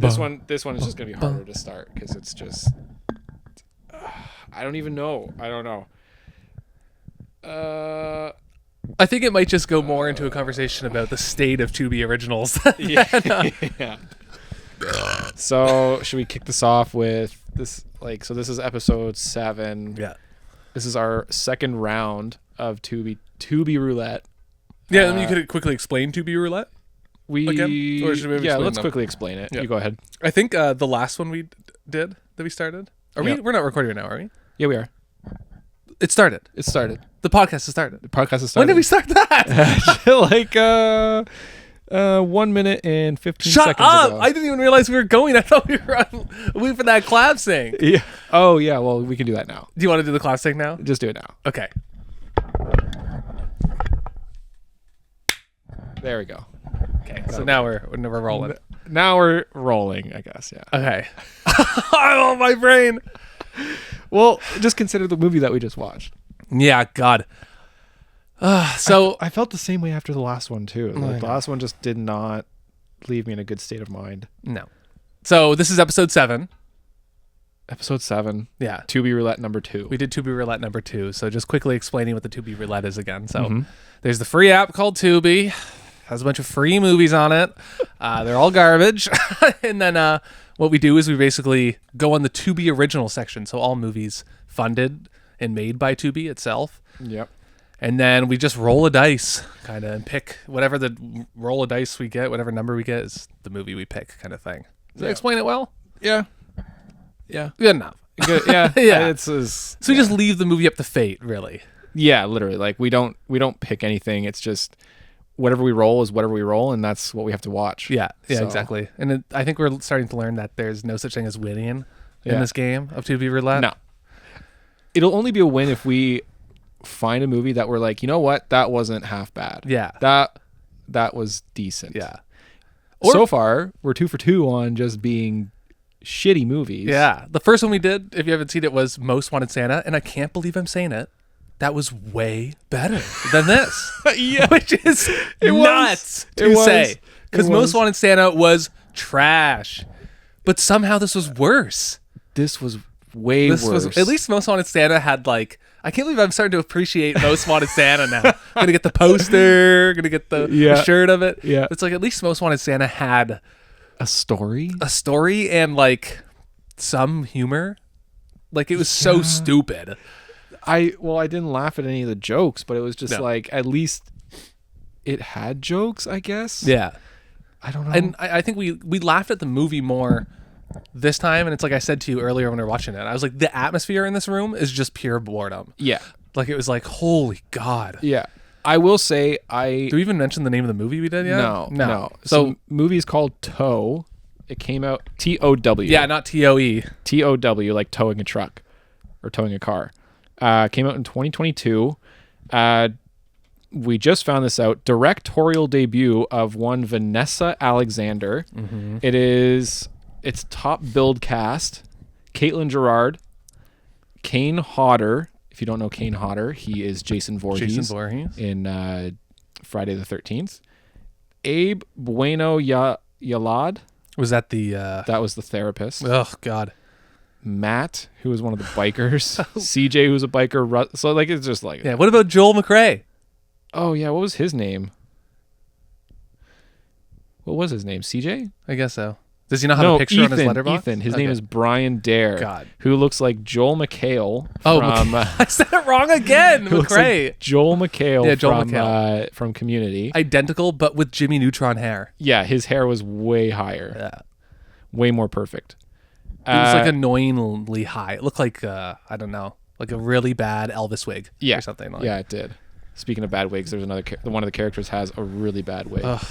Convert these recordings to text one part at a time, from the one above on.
This one is just gonna be harder to start because it's just I don't even know. I don't know. I think it might just go more into a conversation about the state of Tubi originals. Yeah. So should we kick this off with this? So this is episode 7. Yeah. This is our second round of Tubi Roulette. Yeah, you could quickly explain Tubi Roulette. Again? Or should we let's quickly explain it. Yeah. You go ahead. I think the last one we did that we started. We're not recording right now, are we? Yeah, we are. It started. It started. The podcast has started. The podcast has started. When did we start that? 1 minute and 15 Shut seconds up! ago. I didn't even realize we were going. I thought we were waiting for that clap sync. Yeah. Oh, yeah. Well, we can do that now. Do you want to do the clap sync now? Just do it now. Okay. There we go. Okay. So now we're rolling. Now we're rolling, I guess. Yeah. Okay. Oh, my brain. Well, just consider the movie that we just watched. Yeah. God. So I felt the same way after the last one too. The last one just did not leave me in a good state of mind. No. So this is episode 7. Episode 7. Yeah. Tubi Roulette number 2. We did Tubi Roulette number 2. So just quickly explaining what the Tubi Roulette is again. So there's the free app called Tubi. Has a bunch of free movies on it. They're all garbage. And then what we do is we basically go on the Tubi original section. So all movies funded and made by Tubi itself. Yep. And then we just roll a dice, kind of, and pick whatever the roll of dice we get, whatever number we get is the movie we pick, kind of thing. Does that explain it well? Yeah. Yeah. Good enough. Good. Yeah. Yeah. So we just leave the movie up to fate, really. Yeah, literally. Like we don't pick anything. It's just whatever we roll is whatever we roll, and that's what we have to watch. Yeah. Yeah. Exactly. And I think we're starting to learn that there's no such thing as winning in this game of Tubi Roulette. No. It'll only be a win if we find a movie that we're like, you know what, that wasn't half bad. Yeah. That was decent. Yeah. So far, we're 2 for 2 on just being shitty movies. Yeah. The first one we did, if you haven't seen it, was Most Wanted Santa, and I can't believe I'm saying it. That was way better than this. Yeah. Which is nuts to say. Because Most Wanted Santa was trash. But somehow this was worse. This was way worse. At least Most Wanted Santa had like, I can't believe I'm starting to appreciate Most Wanted Santa now. Gonna get the poster, gonna get the shirt of it. Yeah. It's like at least Most Wanted Santa had a story and like some humor. Like it was so stupid. I didn't laugh at any of the jokes, but it was just like at least it had jokes, I guess. Yeah. I don't know. And I think we laughed at the movie more this time, and it's like I said to you earlier when we were watching it. I was like, the atmosphere in this room is just pure boredom. Yeah. Like it was like, holy God. Yeah. I will say Do we even mention the name of the movie we did yet? No. So movie is called Tow. It came out TOW. Yeah, not TOE. TOW, like towing a truck or towing a car. Came out in 2022. We just found this out. Directorial debut of one Vanessa Alexander. Mm-hmm. It's top billed cast. Caitlin Gerard, Kane Hodder. If you don't know Kane Hodder, he is Jason Voorhees in Friday the 13th. Abe Bueno Yalad. Was that the... That was the therapist. Oh, God. Matt, who was one of the bikers. CJ, who's a biker. So, like, it's just like... Yeah, what about Joel McRae? Oh, yeah, what was his name? CJ? I guess so. Does he not have a picture on his letterbox? Ethan. His name is Brian Dare. God. Who looks like Joel McHale from... I said it wrong again. McRae. Like Joel McHale McHale. From Community. Identical, but with Jimmy Neutron hair. Yeah, his hair was way higher. Yeah. Way more perfect. It was like annoyingly high. It looked like, I don't know, like a really bad Elvis wig or something. Like. Yeah, it did. Speaking of bad wigs, there's another... one of the characters has a really bad wig. Ugh.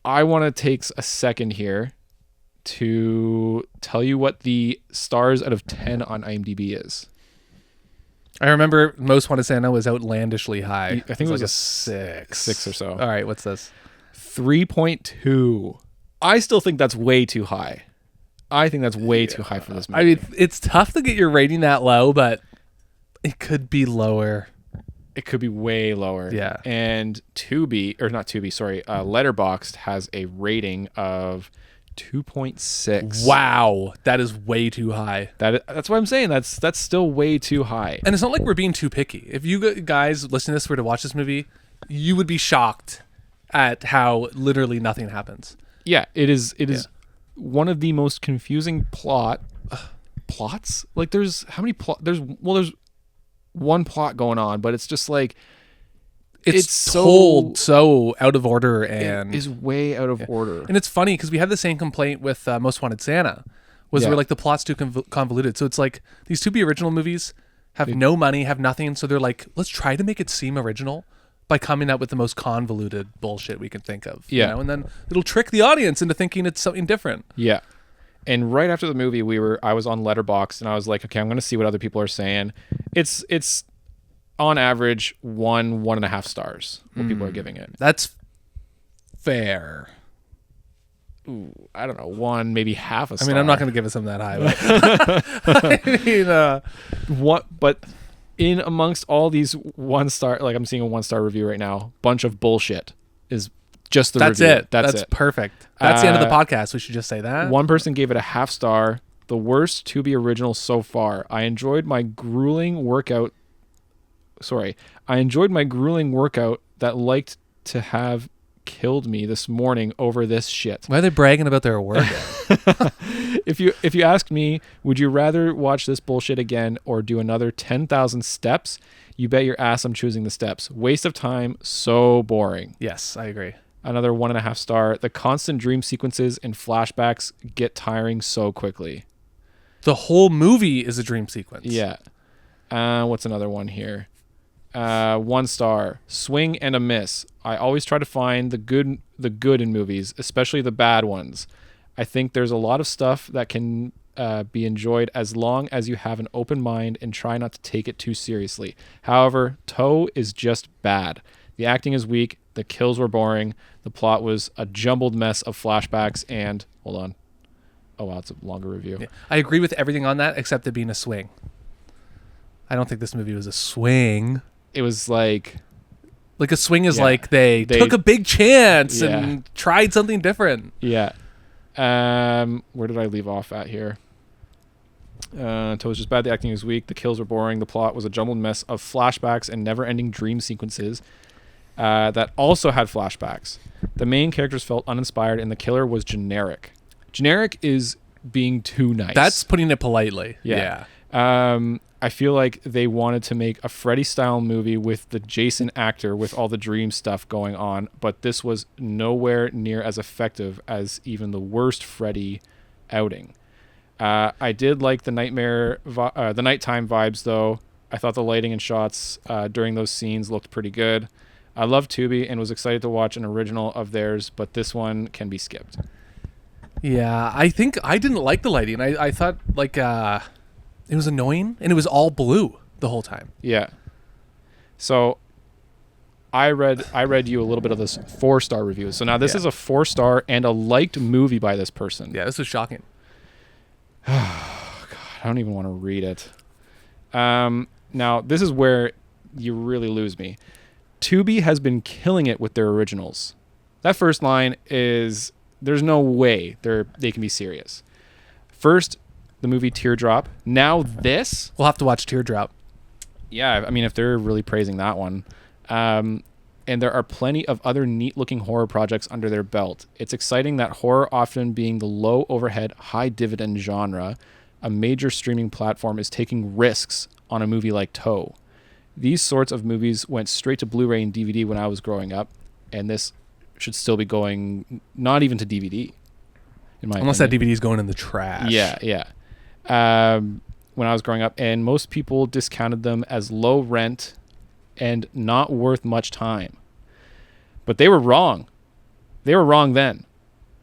I want to take a second here to tell you what the stars out of 10 on IMDb is. I remember Most Wanted Santa was outlandishly high. I think it was like a 6. 6 or so. All right, what's this? 3.2. I still think that's way too high. I think that's way too high for this movie. I mean, it's tough to get your rating that low, but it could be lower. It could be way lower. Yeah. And Letterboxd has a rating of 2.6. Wow, that is way too high. That's what I'm saying. That's still way too high. And it's not like we're being too picky. If you guys listening to this were to watch this movie, you would be shocked at how literally nothing happens. Yeah, it is one of the most confusing plots. Like there's how many there's one plot going on, but it's just like it's told so out of order and is way out of order. And it's funny because we had the same complaint with Most Wanted Santa, where like the plot's too convoluted. So it's like these Tubi original movies have no money, have nothing, so they're like, let's try to make it seem original by coming out with the most convoluted bullshit we can think of. Yeah, you know? And then it'll trick the audience into thinking it's something different. Yeah. And right after the movie, I was on Letterboxd and I was like, okay, I'm going to see what other people are saying. It's on average 1.5 stars. What people are giving it. That's fair. Ooh, I don't know, 1, maybe half a star. I mean, I'm not going to give it something that high. But I mean, what? But in amongst all these 1 star, like I'm seeing a 1-star review right now, bunch of bullshit is just the That's review. it. That's it. Perfect. That's the end of the podcast. We should just say that. One person gave it a 0.5 star. The worst Tubi original so far. I enjoyed my grueling workout that liked to have killed me this morning over this shit. Why are they bragging about their work? If you ask me, would you rather watch this bullshit again or do another 10,000 steps? You bet your ass I'm choosing the steps. Waste of time, so boring. Yes, I agree. Another 1.5 star. The constant dream sequences and flashbacks get tiring so quickly. The whole movie is a dream sequence. Yeah. What's another one here? 1 star. Swing and a miss. I always try to find the good in movies, especially the bad ones. I think there's a lot of stuff that can be enjoyed as long as you have an open mind and try not to take it too seriously. However, Toe is just bad. The acting is weak. The kills were boring. The plot was a jumbled mess of flashbacks and... Hold on. Oh, wow, it's a longer review. Yeah. I agree with everything on that except it being a swing. I don't think this movie was a swing. It was like a swing is like they took a big chance and tried something different. Yeah. Where did I leave off at here? Toe was just bad. The acting was weak. The kills were boring. The plot was a jumbled mess of flashbacks and never-ending dream sequences that also had flashbacks. The main characters felt uninspired, and the killer was generic. Generic is being too nice. That's putting it politely. Yeah. I feel like they wanted to make a Freddy-style movie with the Jason actor with all the dream stuff going on, but this was nowhere near as effective as even the worst Freddy outing. I did like the nighttime vibes, though. I thought the lighting and shots during those scenes looked pretty good. I love Tubi and was excited to watch an original of theirs, but this one can be skipped. Yeah, I think I didn't like the lighting. I thought like it was annoying, and it was all blue the whole time. Yeah. So I read you a little bit of this 4-star review. So now this is a 4-star and a liked movie by this person. Yeah, this was shocking. Oh, God, I don't even want to read it. Now, this is where you really lose me. Tubi has been killing it with their originals. That first line is, there's no way they can be serious. First, the movie Teardrop. Now this. We'll have to watch Teardrop. Yeah, I mean, if they're really praising that one. And there are plenty of other neat-looking horror projects under their belt. It's exciting that horror, often being the low-overhead, high-dividend genre, a major streaming platform is taking risks on a movie like Toe. These sorts of movies went straight to Blu-ray and DVD when I was growing up, and this should still be going not even to DVD, in my Unless opinion. that DVD is going in the trash. Yeah. When I was growing up, and most people discounted them as low rent and not worth much time. But they were wrong. They were wrong then.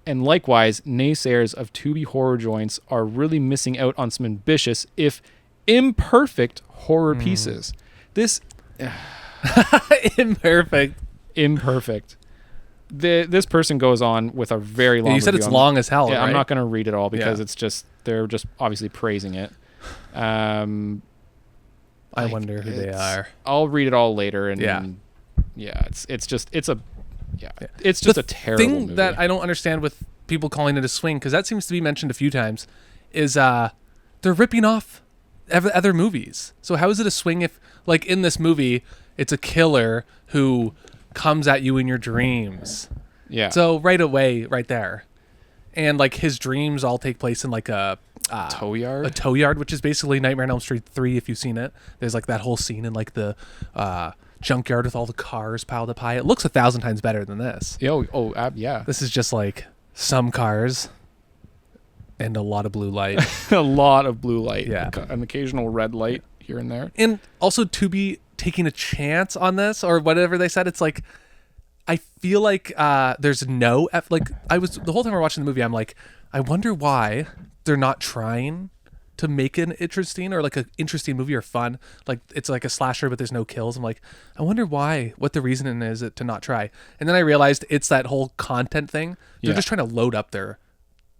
And likewise, naysayers of Tubi horror joints are really missing out on some ambitious, if imperfect, horror pieces. This... Imperfect. This person goes on with a very long You said review. it's long as hell, Yeah, right? I'm not going to read it all because it's just... They're just obviously praising it. I wonder who they are. I'll read it all later, and it's just a terrible thing movie. that I don't understand with people calling it a swing, because that seems to be mentioned a few times, is they're ripping off other movies. So how is it a swing if, like, in this movie, it's a killer who comes at you in your dreams? Yeah. So right away, right there. And, like, his dreams all take place in, like, a tow yard? A tow yard, which is basically Nightmare on Elm Street 3, if you've seen it. There's, like, that whole scene in, like, the junkyard with all the cars piled up high. It looks 1,000 times better than this. Yeah. This is just, like, some cars and a lot of blue light. A lot of blue light. Yeah. An occasional red light here and there. And also Tubi taking a chance on this, or whatever they said. It's like, I feel like there's no the whole time we're watching the movie, I'm like, I wonder why they're not trying to make it interesting, or like an interesting movie or fun. Like, it's like a slasher, but there's no kills. I'm like, I wonder what the reason is to not try. And then I realized it's that whole content thing. They're just trying to load up their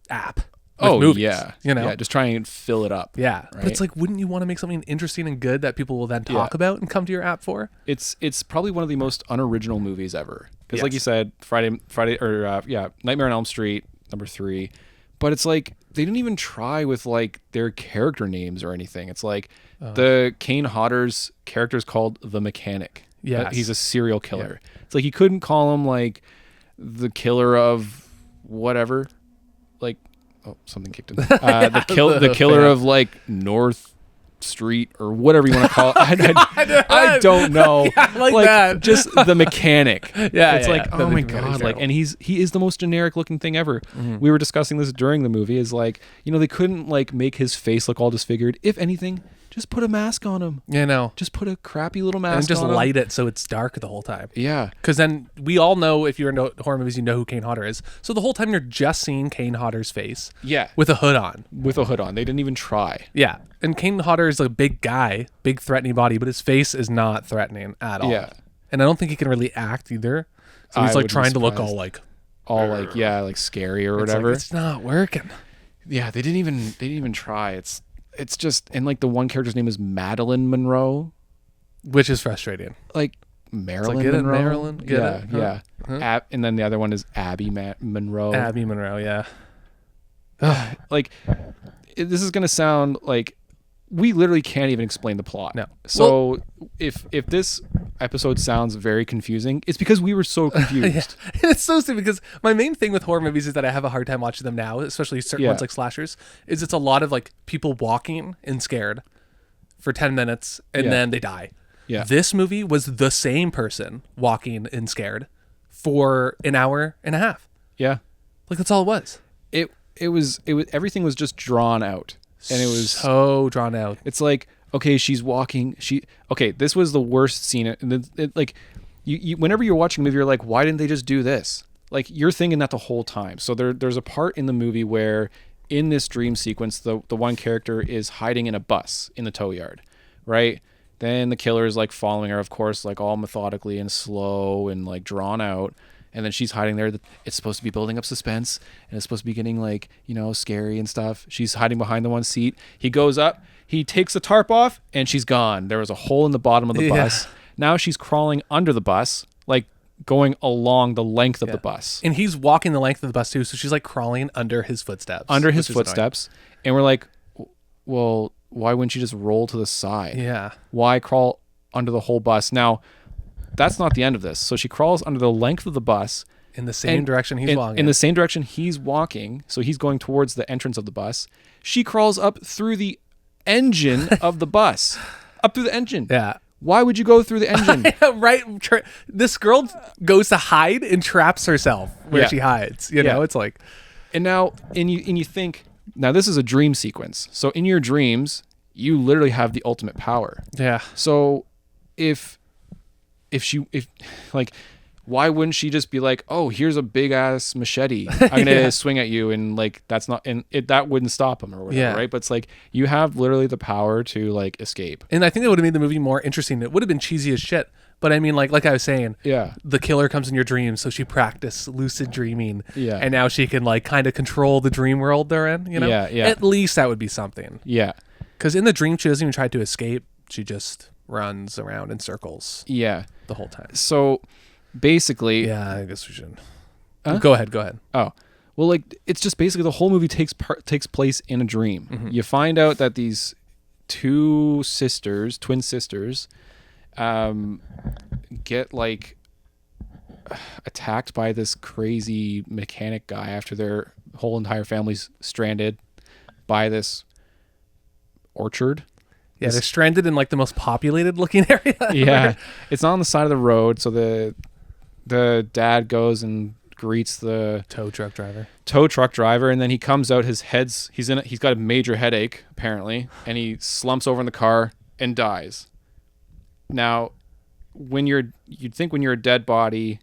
app. Movies, you know? Yeah, just try and fill it up. Yeah. Right? But it's like, wouldn't you want to make something interesting and good that people will then talk about and come to your app for? It's probably one of the most unoriginal movies ever. Because like you said, Nightmare on Elm Street, number 3. But it's like, they didn't even try with like their character names or anything. It's like the Kane Hodder's character is called the Mechanic. Yeah. He's a serial killer. Yeah. It's like, you couldn't call him like the killer of whatever. Like, oh, something kicked in. The killer of like North Street or whatever you want to call it. I don't know. Yeah, like that. Just the Mechanic. It's like, oh my God. Like, and he is the most generic looking thing ever. Mm-hmm. We were discussing this during the movie, is like, they couldn't like make his face look all disfigured. If anything, just put a mask on him. You know, just put a crappy little mask on him. And just light it so it's dark the whole time. Yeah. Because then we all know, if you're into horror movies, you know who Kane Hodder is. So the whole time you're just seeing Kane Hodder's face. Yeah. With a hood on. They didn't even try. Yeah. And Kane Hodder is a big guy, big threatening body, but his face is not threatening at all. Yeah. And I don't think he can really act either. So he's like trying to look all like scary or whatever. It's not working. Yeah, they didn't even try. It's just, and like the one character's name is Madeline Monroe, which is frustrating. Like Marilyn Monroe. Marilyn, get it? Yeah. Huh? And then the other one is Abby Monroe. Abby Monroe, yeah. Like, this is gonna sound like we literally can't even explain the plot. No. So if this episode sounds very confusing, it's because we were so confused. It's so stupid, because my main thing with horror movies is that I have a hard time watching them now, especially certain ones like slashers, is it's a lot of like people walking and scared for 10 minutes and then they die. Yeah. This movie was the same person walking and scared for an hour and a half. Yeah. Like, that's all it was. It was everything was just drawn out. And it was so drawn out. It's like, okay, she's walking. This was the worst scene. And like, you whenever you're watching a movie, you're like, why didn't they just do this? Like, you're thinking that the whole time. So there's a part in the movie where, in this dream sequence, the one character is hiding in a bus in the tow yard, right? Then the killer is like following her, of course, like all methodically and slow and like drawn out. And then she's hiding there. It's supposed to be building up suspense, and it's supposed to be getting like, scary and stuff. She's hiding behind the one seat. He goes up, he takes the tarp off, and she's gone. There was a hole in the bottom of the bus. Now she's crawling under the bus, like going along the length of the bus. And he's walking the length of the bus too, so she's like crawling under his footsteps. And we're like, well, why wouldn't she just roll to the side? Yeah. Why crawl under the whole bus? Now, that's not the end of this. So she crawls under the length of the bus. In the same direction he's walking. In the same direction he's walking. So he's going towards the entrance of the bus. She crawls up through the engine of the bus. Up through the engine. Yeah. Why would you go through the engine? Right. This girl goes to hide and traps herself where she hides. You know, it's like. And now, and you think, now this is a dream sequence. So in your dreams, you literally have the ultimate power. Yeah. So if why wouldn't she just be like, oh, here's a big ass machete, I'm gonna swing at you, and like that's not, and that wouldn't stop him or whatever, right? But it's like, you have literally the power to like escape. And I think that would have made the movie more interesting. It would have been cheesy as shit, but I mean, like I was saying, the killer comes in your dreams, so she practiced lucid dreaming, and now she can like kind of control the dream world they're in. At least that would be something. Yeah. Because in the dream, she doesn't even try to escape. she just runs around in circles Yeah. the whole time. So basically, Yeah, I guess we should. Huh? Go ahead. oh, well, like it's just basically the whole movie takes place in a dream. Mm-hmm. You find out that these twin sisters, get like attacked by this crazy mechanic guy after their whole entire family's stranded by this orchard. Yeah, they're stranded in like the most populated looking area. Yeah, it's on the side of the road. So the dad goes and greets the Tow truck driver, and then he comes out. He's got a major headache apparently, and he slumps over in the car and dies. Now, you'd think when you're a dead body,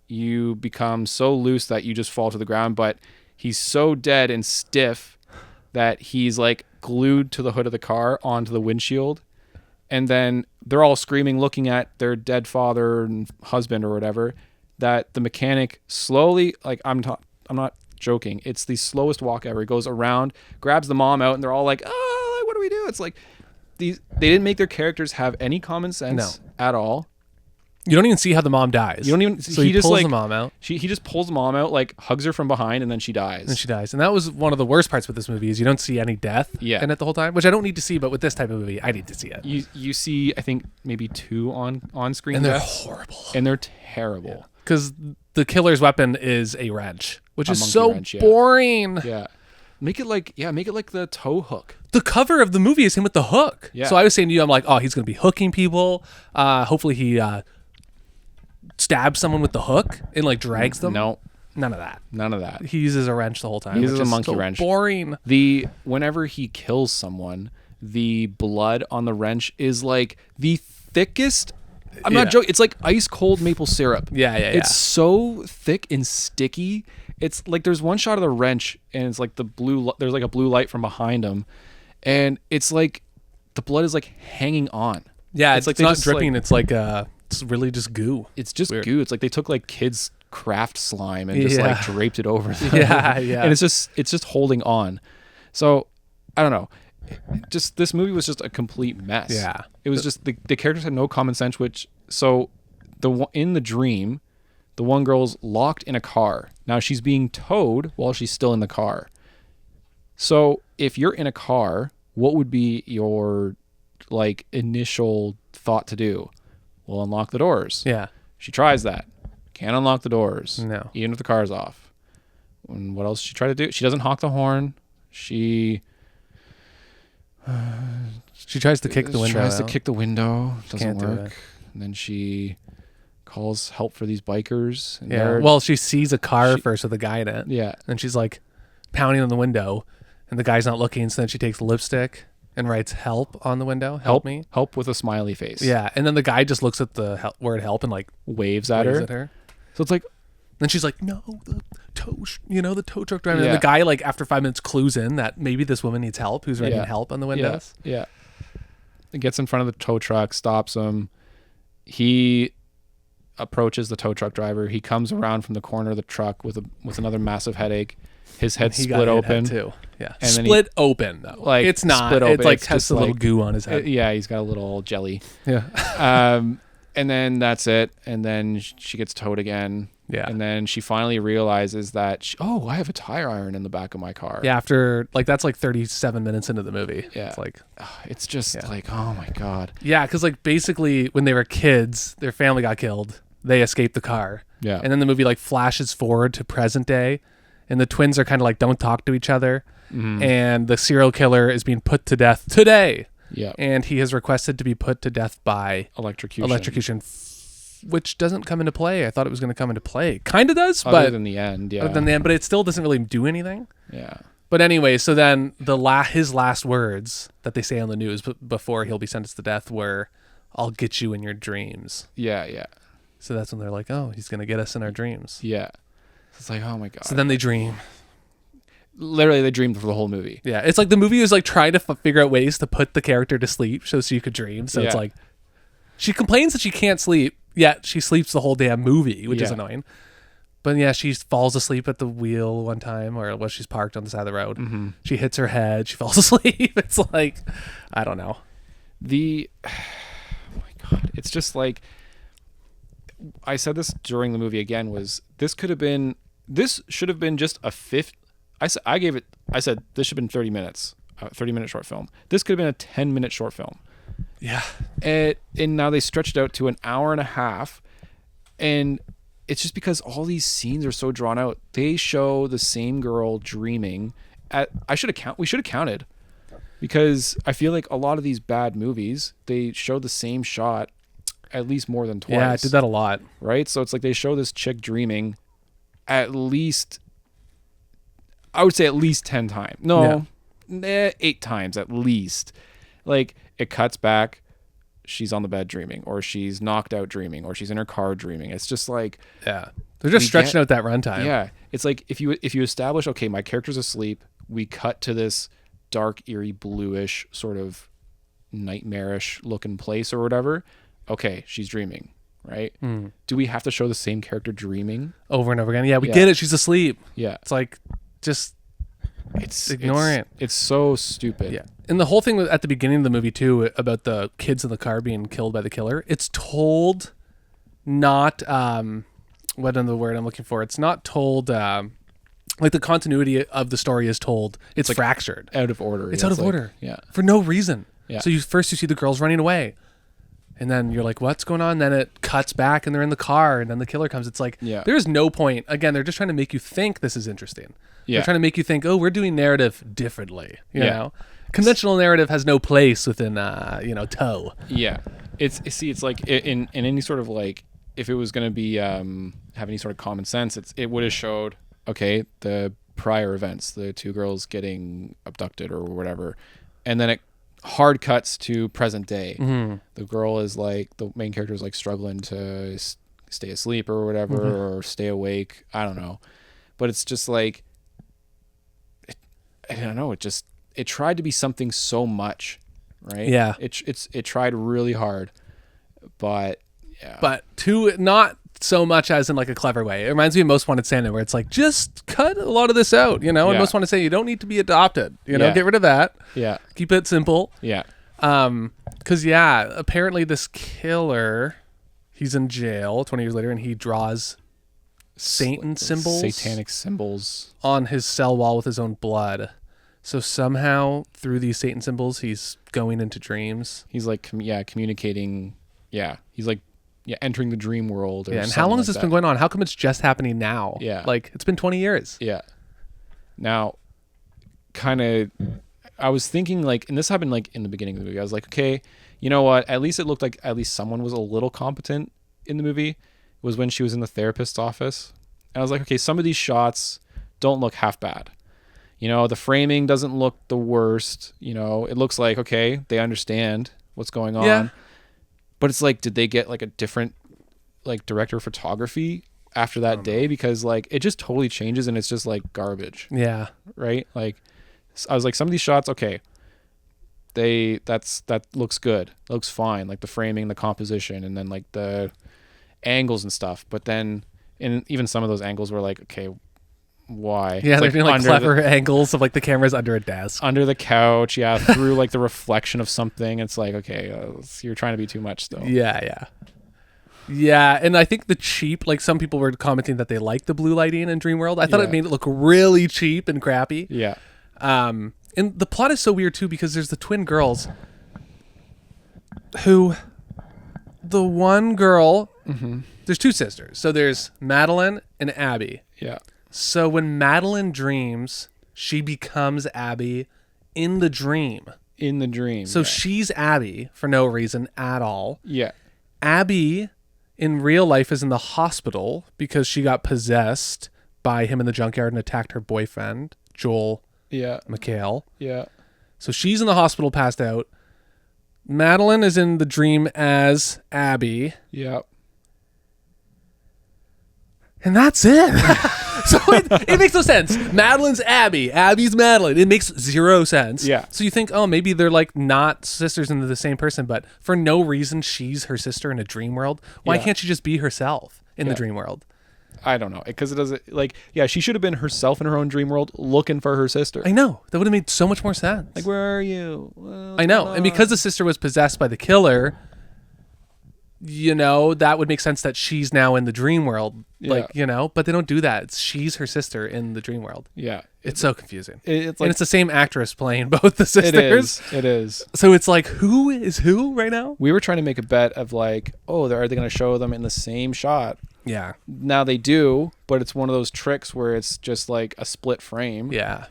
you become so loose that you just fall to the ground, but he's so dead and stiff that he's like glued to the hood of the car onto the windshield. And then they're all screaming, looking at their dead father and husband or whatever, that the mechanic slowly, like I'm not joking, it's the slowest walk ever. He goes around, grabs the mom out, and they're all like, oh, what do we do? It's like they didn't make their characters have any common sense at all. You don't even see how the mom dies. You don't even. So he just pulls like the mom out. He just pulls the mom out, like hugs her from behind, and then she dies. And that was one of the worst parts with this movie is you don't see any death Yeah. in it the whole time, which I don't need to see, but with this type of movie, I need to see it. You see, I think maybe 2 on screen, And they're deaths, horrible. and they're terrible. Because the killer's weapon is a wrench, which is monkey so wrench, yeah. boring. Yeah, make it like the tow hook. The cover of the movie is him with the hook. Yeah. So I was saying to you, I'm like, oh, he's going to be hooking people. Hopefully he stabs someone with the hook and like drags them. No, None of that. none of that. He uses a wrench the whole time. He uses which a is monkey so wrench. Boring. Whenever he kills someone, the blood on the wrench is like the thickest. I'm not joking. It's like ice cold maple syrup. Yeah. It's so thick and sticky. It's like there's one shot of the wrench, and it's like there's like a blue light from behind him, and it's like the blood is like hanging on. Yeah, it's like like they not just, dripping. It's like it's really just goo. It's just Weird. goo. It's like they took like kids' craft slime and just Yeah. like draped it over them. Yeah. And it's just holding on. So I don't know. Just this movie was just a complete mess. Yeah. It was just the characters had no common sense. In the dream, the one girl's locked in a car. Now she's being towed while she's still in the car. So if you're in a car, what would be your like initial thought to do? Well, unlock the doors. Yeah. She tries that. Can't unlock the doors. No. Even if the car's off. And what else does she try to do? She doesn't honk the horn. She tries to kick the window. Tries to out. kick the window. Doesn't Can't do work. it. And then she calls help for these bikers. And Yeah. they're- Well, she sees a car first with a guy in it. yeah. And she's like pounding on the window, and the guy's not looking. So then she takes lipstick and writes "help" on the window. Help me. Help with a smiley face. Yeah. And then the guy just looks at the word "help" and like Waves at waves her. at her. So it's like, Then she's like, "No, the the tow truck driver." Yeah. And the guy, like after 5 minutes, clues in that maybe this woman needs help. Who's writing "help" on the windows? Yeah. It gets in front of the tow truck, stops him. He approaches the tow truck driver. He comes around from the corner of the truck with another massive headache. His head He split got open. hit too. Yeah, And then split open though. Like, it's not. split open. It's like It's has just a little like- goo on his head. Yeah, he's got a little jelly. Yeah. And then that's it. And then she gets towed again. Yeah. And then she finally realizes that, I have a tire iron in the back of my car. Yeah, after that's like 37 minutes into the movie. Yeah. It's like, It's just like, oh my God. yeah, because like basically when they were kids, their family got killed. They escaped the car. Yeah. And then the movie like flashes forward to present day, and the twins are kind of like don't talk to each other, and the serial killer is being put to death today. Yeah. And he has requested to be put to death by Electrocution. Which doesn't come into play. I thought it was going to come into play. Kind of does, Other but than the end, yeah. other than the end, but it still doesn't really do anything. Yeah. But anyway, so then his last words that they say on the news before he'll be sentenced to death were, "I'll get you in your dreams." Yeah, yeah. So that's when they're like, "Oh, he's going to get us in our dreams." Yeah. It's like, oh my God. So then they dream. Literally, they dreamed for the whole movie. Yeah, it's like the movie was like trying to figure out ways to put the character to sleep so she could dream. So it's Yeah. like she complains that she can't sleep, yet she sleeps the whole damn movie, which is Yeah. annoying. But yeah, she falls asleep at the wheel one time, or when she's parked on the side of the road. Mm-hmm. She hits her head. She falls asleep. It's like, I don't know. Oh my God, it's just like, I said this during the movie again, this should have been just a fifth. I said this should have been 30 minutes, 30-minute short film. This could have been a 10-minute short film. Yeah. And now they stretched it out to an hour and a half. And it's just because all these scenes are so drawn out. They show the same girl dreaming we should have counted, because I feel like a lot of these bad movies, they show the same shot at least more than twice. Yeah, I did that a lot. Right? So it's like they show this chick dreaming at least, I would say at least 10 times. No, 8 times at least. Like, it cuts back, she's on the bed dreaming, or she's knocked out dreaming, or she's in her car dreaming. It's just like, yeah, they're just stretching out that runtime. Yeah, it's like if you establish, okay, my character's asleep, we cut to this dark, eerie, bluish sort of nightmarish looking place or whatever. Okay, she's dreaming, right? Do we have to show the same character dreaming over and over again? Yeah, we get it. She's asleep. Yeah, it's like, just ignore it. It's so stupid. Yeah, and the whole thing at the beginning of the movie too, about the kids in the car being killed by the killer. It's told not what in the word I'm looking for. It's not told like the continuity of the story is told. It's like fractured, out of order. It's out of order. Yeah, for no reason. Yeah. So you see the girls running away, and then you're like, what's going on? And then it cuts back and they're in the car, and then the killer comes. It's like, there's no point. Again, they're just trying to make you think this is interesting. Yeah. They're trying to make you think, oh, we're doing narrative differently. You know, conventional narrative has no place within Toe. Yeah, it's like in any sort of, like, if it was going to be have any sort of common sense, it would have showed, okay, the prior events, the 2 girls getting abducted or whatever, and then it hard cuts to present day. The girl is like, the main character is like struggling to stay asleep or whatever, or stay awake. I don't know, but it's just like, I don't know. It tried to be something so much, right? Yeah. It tried really hard, but yeah. But not so much as in like a clever way. It reminds me of Most Wanted Santa, where it's like, just cut a lot of this out, And Most Wanted Santa, you don't need to be adopted, get rid of that. Yeah. Keep it simple. Yeah. Because apparently this killer, he's in jail 20 years later, and he draws Satan symbols, satanic symbols on his cell wall with his own blood. So somehow through these Satan symbols, he's going into dreams. He's like, communicating. Yeah. He's like, entering the dream world. Or and how long has this been going on? How come it's just happening now? Yeah. Like, it's been 20 years. Yeah. Now, kind of, I was thinking, like, and this happened like in the beginning of the movie. I was like, okay, you know what? At least it looked like at least someone was a little competent in the movie. Was when she was in the therapist's office. And I was like, okay, some of these shots don't look half bad. The framing doesn't look the worst. It looks like, okay, they understand what's going on. Yeah. But it's like, did they get like a different like director of photography after that day? Because like it just totally changes and it's just like garbage. Yeah. Right? Like, I was like, some of these shots, okay, that looks good. It looks fine. Like the framing, the composition, and then like the angles and stuff. But then even some of those angles were like, okay, why? Yeah, they're like doing like clever angles of like the camera's under a desk, under the couch, through like the reflection of something. It's like, okay, you're trying to be too much still. Yeah, and I think the cheap, like some people were commenting that they liked the blue lighting in Dreamworld. I thought it made it look really cheap and crappy. Yeah. And the plot is so weird too, because there's the twin girls who, the one girl, there's 2 sisters. So there's Madeline and Abby. Yeah. So when Madeline dreams, she becomes Abby in the dream. So she's Abby for no reason at all. Yeah. Abby in real life is in the hospital because she got possessed by him in the junkyard and attacked her boyfriend, Joel McHale. Yeah. So she's in the hospital, passed out. Madeline is in the dream as Abby. Yeah. And that's it. So it makes no sense. Madeline's Abby. Abby's Madeline. It makes zero sense. Yeah. So you think, oh, maybe they're like not sisters into the same person, but for no reason she's her sister in a dream world. Why can't she just be herself in the dream world? I don't know, because it doesn't, like, yeah, she should have been herself in her own dream world looking for her sister. I know. That would have made so much more sense. Like, where are you? Well, I know. And because the sister was possessed by the killer, you know, that would make sense that she's now in the dream world. Like, you know, but they don't do that. She's her sister in the dream world. Yeah. It's so confusing. It's like, and it's the same actress playing both the sisters. It is. So it's like, who is who right now? We were trying to make a bet of like, oh, are they going to show them in the same shot? Yeah. Now they do, but it's one of those tricks where it's just like a split frame. Yeah.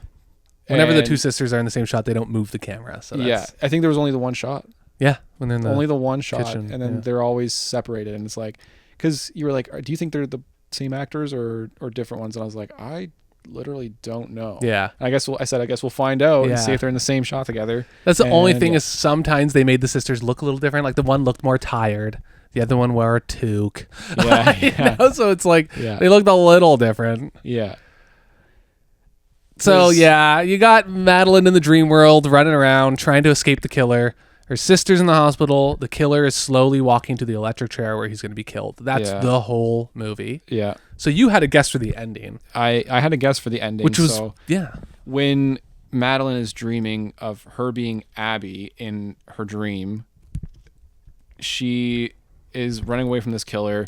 Whenever the And- two sisters are in the same shot, they don't move the camera. So yeah, that's, I think there was only the one shot. yeah. When they're in Only the one shot, kitchen, and then yeah. they're always separated. And it's like, because you were like, do you think they're the same actors or different ones? And I was like, I literally don't know. Yeah. And I said, I guess we'll find out and see Yeah. if they're in the same shot together. That's the only And, thing yeah. is sometimes they made the sisters look a little different. Like the one looked more tired. The other one wore a toque. Yeah, You yeah. know? So it's like Yeah. they looked a little different. Yeah. So There's- yeah, you got Madeline in the dream world running around trying to escape the killer. Her sister's in the hospital. The killer is slowly walking to the electric chair where he's going to be killed. That's Yeah. the whole movie. Yeah. So you had a guess for the ending, I had a guess for the ending, which was so yeah. when Madeline is dreaming of her being Abby in her dream, she is running away from this killer.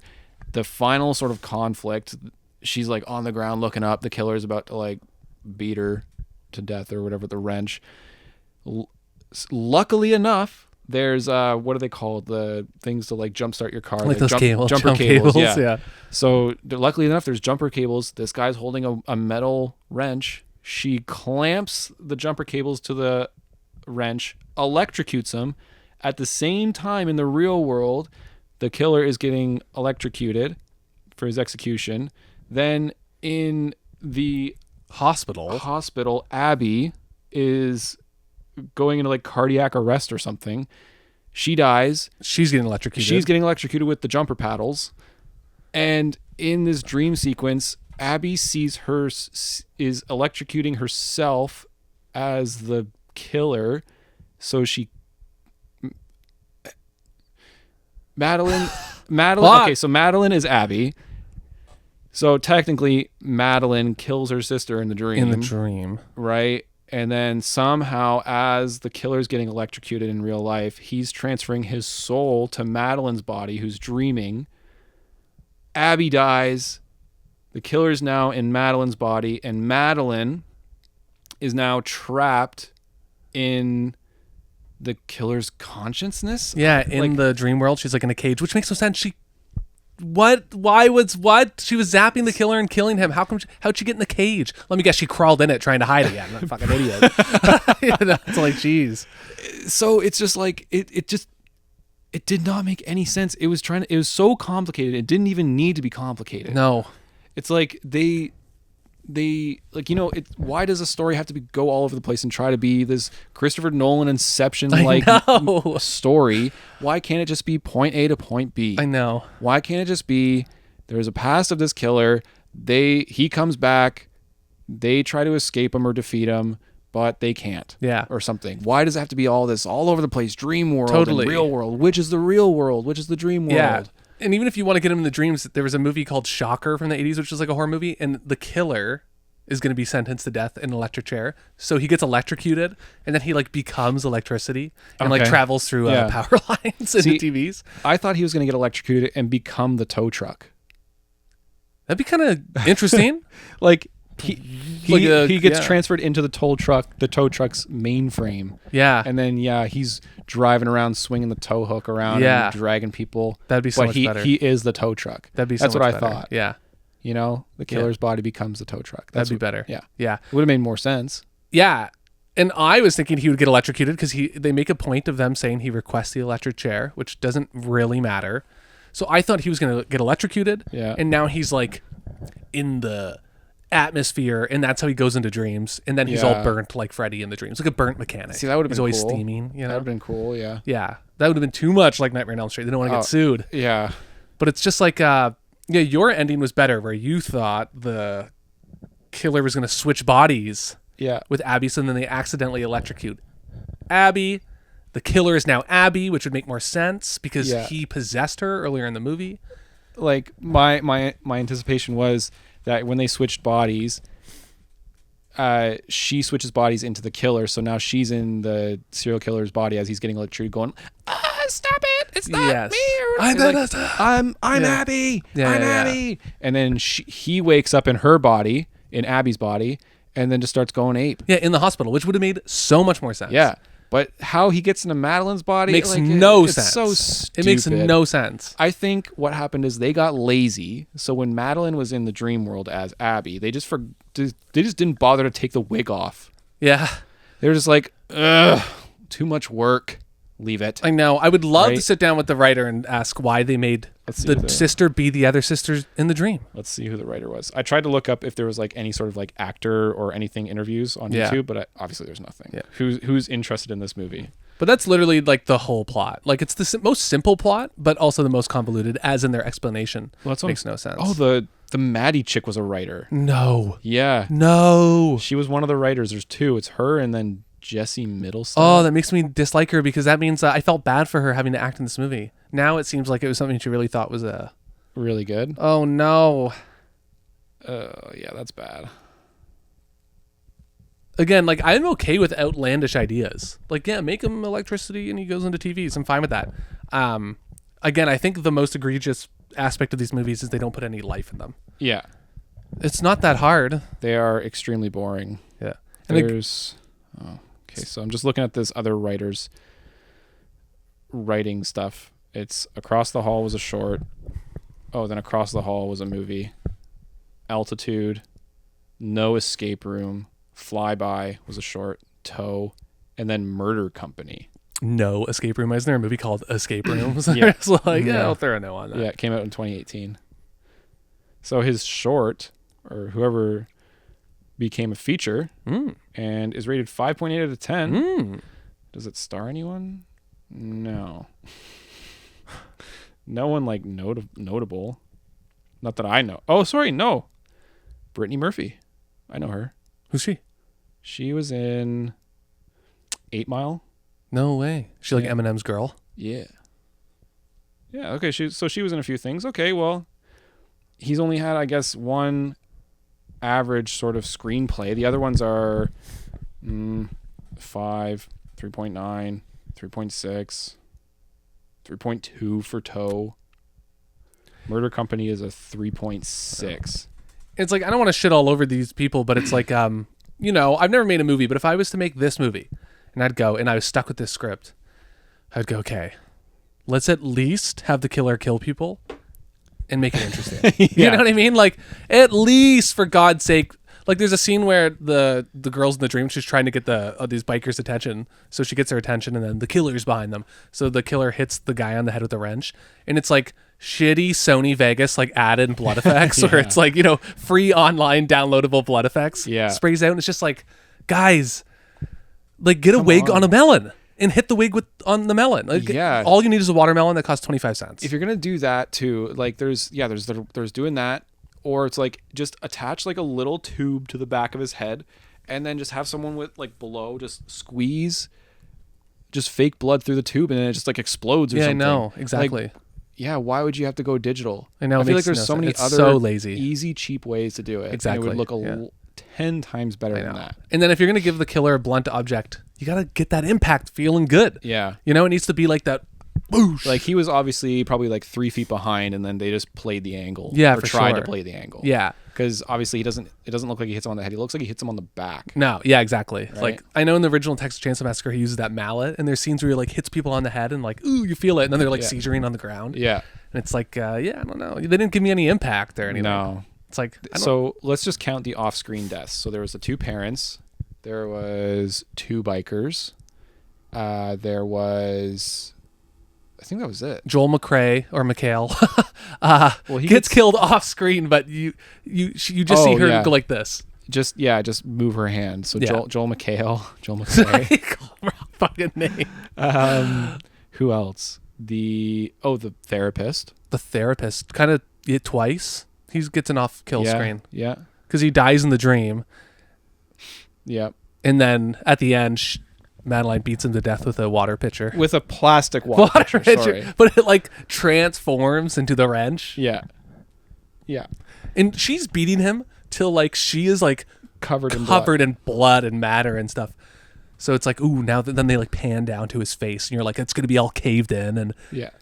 The final sort of conflict, she's like on the ground looking up. The killer's about to like beat her to death or whatever, the wrench. Luckily enough, there's what are they called? The things to like jumpstart your car, Like those cables, jumper jump cables. cables, Yeah. yeah. So luckily enough, there's jumper cables. This guy's holding a metal wrench. She clamps the jumper cables to the wrench, electrocutes him. At the same time, in the real world, the killer is getting electrocuted for his execution. Then in the hospital, Abby is going into like cardiac arrest or something. She dies. She's getting electrocuted. She's getting electrocuted with the jumper paddles. And in this dream sequence, Abby sees her is electrocuting herself as the killer. So she Madeline okay, so Madeline is Abby. So technically Madeline kills her sister in the dream. Right? And then somehow, as the killer's getting electrocuted in real life, he's transferring his soul to Madeline's body, who's dreaming. Abby dies. The killer's now in Madeline's body, and Madeline is now trapped in the killer's consciousness. Yeah, in Like- the dream world, she's like in a cage, which makes no sense. She was zapping the killer and killing him. How'd she get in the cage? Let me guess, she crawled in it trying to hide again. That fucking idiot. You know, it's like, geez. So it's just like it did not make any sense. It was so complicated. It didn't even need to be complicated. No. It's like they like, you know, why does a story have to go all over the place and try to be this Christopher Nolan Inception like know. story? Why can't it just be point A to point B? I know. Why can't it just be there's a past of this killer, he comes back, they try to escape him or defeat him, but they can't. Yeah. Or something. Why does it have to be all this all over the place? Dream world Totally. and real world. Which is the real world? Which is the dream world? Yeah. And even if you want to get him in the dreams, there was a movie called Shocker from the 80s, which was like a horror movie, and the killer is going to be sentenced to death in an electric chair. So he gets electrocuted, and then he like becomes electricity and like Okay. travels through Yeah. power lines into See, TVs. I thought he was going to get electrocuted and become the tow truck. That'd be kind of interesting. Like he gets yeah. transferred into the tow truck's mainframe. Yeah. And then he's driving around swinging the tow hook around Yeah. and dragging people. That'd be so but much he better. he is the tow truck. That's what I better. thought. Yeah. You know, the killer's body becomes the tow truck. That'd be better. Yeah. Yeah. It would have made more sense. Yeah. And I was thinking he would get electrocuted because they make a point of them saying he requests the electric chair, which doesn't really matter. So I thought he was going to get electrocuted. Yeah. And now he's like in the atmosphere, and that's how he goes into dreams. And then he's all Yeah. burnt like Freddy in the dreams, like a burnt mechanic. See, that would have He's been always cool. steaming. You That know. would have been cool, yeah. Yeah. That would have been too much like Nightmare on Elm Street. They don't want to Oh. get sued. Yeah. But it's just like your ending was better, where you thought the killer was going to switch bodies Yeah. with Abby, so then they accidentally electrocute Abby. The killer is now Abby, which would make more sense because Yeah. he possessed her earlier in the movie. like my anticipation was that when they switched bodies, she switches bodies into the killer, so now she's in the serial killer's body as he's getting electrocuted, going, stop it, it's not me. I'm Abby. I'm Abby. And then he wakes up in her body, in Abby's body, and then just starts going ape. Yeah, in the hospital, which would have made so much more sense. Yeah. But how he gets into Madeline's body makes no sense. It's so stupid. It makes no sense. I think what happened is they got lazy. So when Madeline was in the dream world as Abby, they just didn't bother to take the wig off. Yeah. They were just like, ugh, too much work. Leave it. I know. I would love to sit down with the writer and ask why they made the sister be the other sisters in the dream. Let's see who the writer was. I tried to look up if there was like any sort of like actor or anything interviews on YouTube, but obviously there's nothing. Yeah. Who's interested in this movie? But that's literally like the whole plot. Like it's the most simple plot, but also the most convoluted, as in their explanation. Well, makes no sense. Oh, the Maddie chick was a writer. No. Yeah. No. She was one of the writers. There's two. It's her and then Jessie Middleston. Oh, that makes me dislike her because that means I felt bad for her having to act in this movie. Now it seems like it was something she really thought was really good. Oh no. Yeah, that's bad. Again, like I'm okay with outlandish ideas. Like, yeah, make him electricity and he goes into TVs. I'm fine with that. Again, I think the most egregious aspect of these movies is they don't put any life in them. Yeah. It's not that hard. They are extremely boring. Yeah. Okay, so I'm just looking at this other writer's writing stuff. It's Across the Hall was a short. Oh, then Across the Hall was a movie. Altitude, No Escape Room, Flyby was a short. Toe, and then Murder Company. No Escape Room. Isn't there a movie called Escape Room? Yeah. It's like, I'll throw a no on that. Yeah, it came out in 2018. So his short, or whoever became a feature, and is rated 5.8 out of 10. Does it star anyone? No. No one like notable. Not that I know. Oh, sorry, no. Brittany Murphy. I know her. Who's she? She was in 8 Mile. No way. She like Eminem's girl? Yeah. Yeah, okay. She was in a few things. Okay, well, he's only had, I guess, one average sort of screenplay. The other ones are 5, 3.9, 3.6, 3.2 for Toe. Murder Company is a 3.6. It's like, I don't want to shit all over these people, but it's like, I've never made a movie, but if I was to make this movie and I'd go and I was stuck with this script, I'd go, okay, let's at least have the killer kill people and make it interesting. You know what I mean? Like, at least, for God's sake, like there's a scene where the girl's in the dream, she's trying to get these bikers' attention. So she gets their attention and then the killer's behind them. So the killer hits the guy on the head with a wrench. And it's like shitty Sony Vegas, like added blood effects where it's like, free online downloadable blood effects. Yeah. Sprays out and it's just like, guys, like get a wig on a melon. And hit the wig on the melon. Like, all you need is a watermelon that costs 25 cents. If you're gonna do that too, like there's doing that, or it's like just attach like a little tube to the back of his head, and then just have someone with like below just squeeze, just fake blood through the tube, and then it just like explodes or something. Yeah, I know exactly. Like, yeah, why would you have to go digital? I know. I feel like there's so many other lazy, easy, cheap ways to do it. Exactly. And it would look 10 times better than that. And then if you're going to give the killer a blunt object, you got to get that impact feeling good. Yeah. It needs to be like that. Boosh. Like he was obviously probably like 3 feet behind, and then they just played the angle. Yeah, or for tried sure. to play the angle. Yeah. Because obviously it doesn't look like he hits him on the head. He looks like he hits him on the back. No. Yeah, exactly. Right? Like I know in the original Texas Chainsaw Massacre, he uses that mallet, and there's scenes where he like hits people on the head and like, ooh, you feel it. And then they're like seizuring on the ground. Yeah. And it's like, I don't know. They didn't give me any impact or anything. No. It's like, so let's just count the off-screen deaths. So there was the 2 parents. There was 2 bikers. There was, I think that was it. Joel McRae or McHale He gets killed off screen, but you just see her go like this. Just move her hand. So Joel McHale, Joel McRae. Wrong fucking name. Who else? The therapist. The therapist kind of twice. He gets an off kill screen. Yeah. Because he dies in the dream. Yeah. And then at the end, Madeline beats him to death with a water pitcher. With a plastic water pitcher. Sorry. But it like transforms into the wrench. Yeah. Yeah. And she's beating him till like she is like Covered in blood and matter and stuff. So it's like, ooh, now then they like pan down to his face and you're like, it's going to be all caved in. And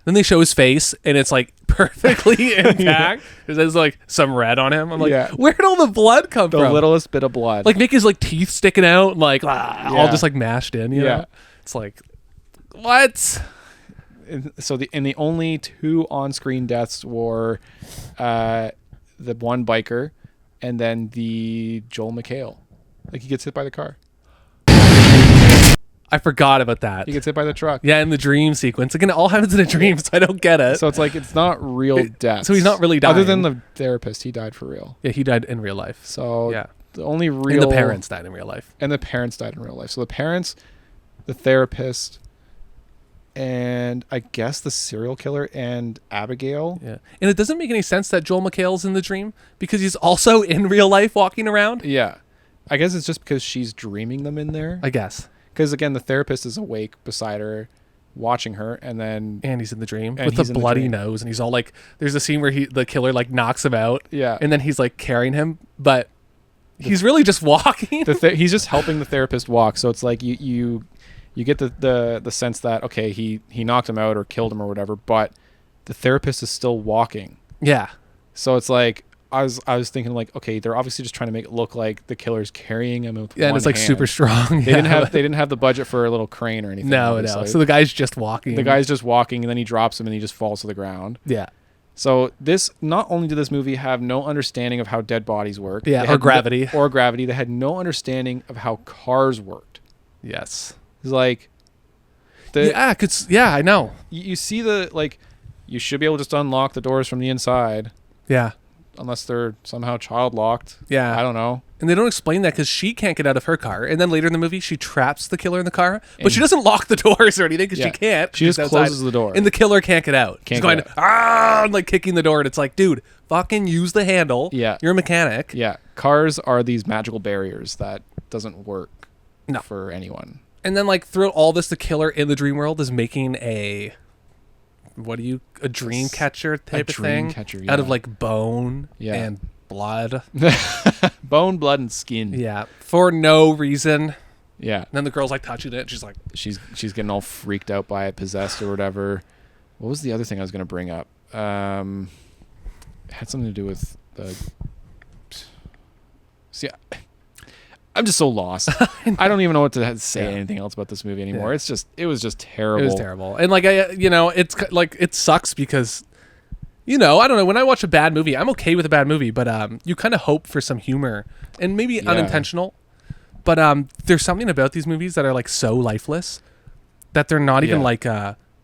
then they show his face and it's like perfectly intact. There's like some red on him. I'm like, where'd all the blood come from? The littlest bit of blood. Like make his like teeth sticking out and like all just like mashed in, you know? It's like, what? So the only 2 on-screen deaths were the one biker and then the Joel McHale. Like he gets hit by the car. I forgot about that. He gets hit by the truck. Yeah, in the dream sequence. Again, it all happens in a dream, so I don't get it. So it's like, it's not real death. So he's not really dying. Other than the therapist, he died for real. Yeah, he died in real life. So yeah, the only real... And the parents died in real life. And the parents died in real life. So the parents, the therapist, and I guess the serial killer and Abigail. Yeah. And it doesn't make any sense that Joel McHale's in the dream because he's also in real life walking around. Yeah. I guess it's just because she's dreaming them in there. I guess. Because again, the therapist is awake beside her, watching her, and he's in the dream and with the bloody nose, and he's all like, there's a scene where the killer like knocks him out, and then he's like carrying him, but he's really just walking. He's just helping the therapist walk. So it's like you get the sense that okay, he knocked him out or killed him or whatever, but the therapist is still walking. Yeah. So it's like. I was thinking like, okay, they're obviously just trying to make it look like the killer's carrying him with one and it's like hand. super strong. They didn't have the budget for a little crane or anything. No. So the guy's just walking. The guy's just walking, and then he drops him, and he just falls to the ground. Yeah. So not only did this movie have no understanding of how dead bodies work, or gravity, they had no understanding of how cars worked. Yes. It's like, I know. You see you should be able to just unlock the doors from the inside. Yeah. Unless they're somehow child locked. Yeah. I don't know. And they don't explain that because she can't get out of her car. And then later in the movie, she traps the killer in the car. But she doesn't lock the doors or anything because she can't. She just closes the door. And the killer can't get out. She's going, and like kicking the door. And it's like, dude, fucking use the handle. Yeah. You're a mechanic. Yeah. Cars are these magical barriers that doesn't work for anyone. And then like throughout all this, the killer in the dream world is making a dream catcher type of thing out of like bone and blood. Bone, blood, and skin. Yeah. For no reason. Yeah. And then the girl's like touching it. She's like, she's getting all freaked out by it, possessed or whatever. What was the other thing I was going to bring up? It had something to do with the... See, I'm just so lost. I don't even know what to say anything else about this movie anymore. Yeah. It was just terrible. It was terrible. And like, it's like, it sucks because, I don't know. When I watch a bad movie, I'm okay with a bad movie, but you kind of hope for some humor and maybe unintentional. But there's something about these movies that are like so lifeless that they're not even like